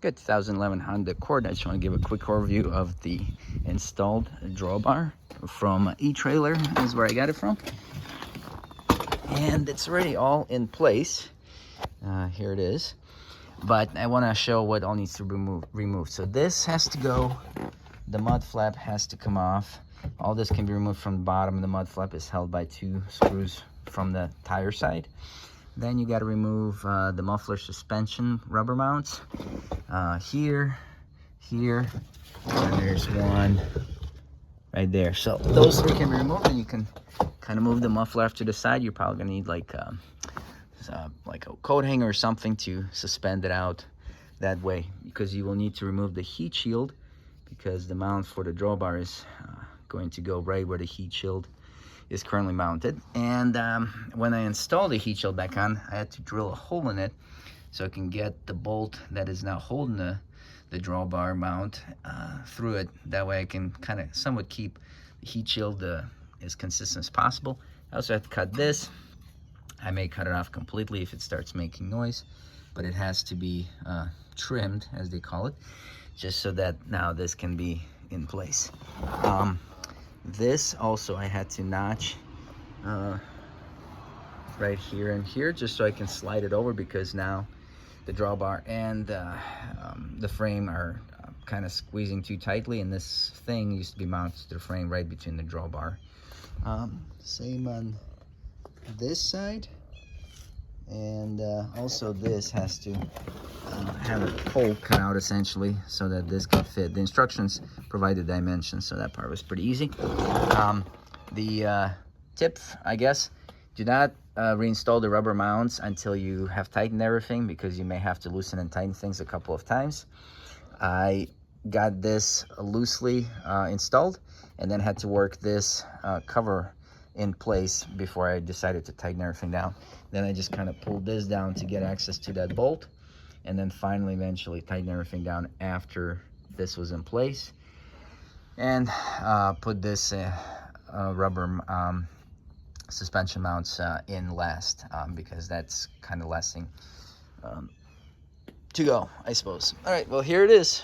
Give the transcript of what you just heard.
Good 2011 Honda Accord. I just want to give a quick overview of the installed drawbar from E-Trailer is where I got it from. And it's already all in place. Here it is. But I want to show what all needs to be removed. So this has to go. The mud flap has to come off. All this can be removed from the bottom. The mud flap is held by 2 screws from the tire side. Then you got to remove the muffler suspension rubber mounts. Here, and there's one right there. So those 3 can be removed, and you can kind of move the muffler off to the side. You're probably gonna need like a coat hanger or something to suspend it out that way, because you will need to remove the heat shield, because the mount for the drawbar is going to go right where the heat shield is currently mounted. And when I installed the heat shield back on, I had to drill a hole in it so I can get the bolt that is now holding the drawbar mount through it. That way I can kind of somewhat keep the heat shield as consistent as possible. I also have to cut this. I may cut it off completely if it starts making noise, but it has to be trimmed, as they call it, just so that now this can be in place. This also I had to notch right here and here, just so I can slide it over, because now the drawbar and the frame are kind of squeezing too tightly, and this thing used to be mounted to the frame right between the drawbar. Same on this side, and also this has to have a hole cut out essentially so that this can fit. The instructions provide the dimensions, so that part was pretty easy. The tip, I guess, do not reinstall the rubber mounts until you have tightened everything, because you may have to loosen and tighten things a couple of times. I got this loosely installed and then had to work this cover in place before I decided to tighten everything down. Then I just kind of pulled this down to get access to that bolt, and then finally eventually tighten everything down after this was in place, and put this rubber suspension mounts in last, because that's kind of last thing to go, I suppose. All right, well, here it is.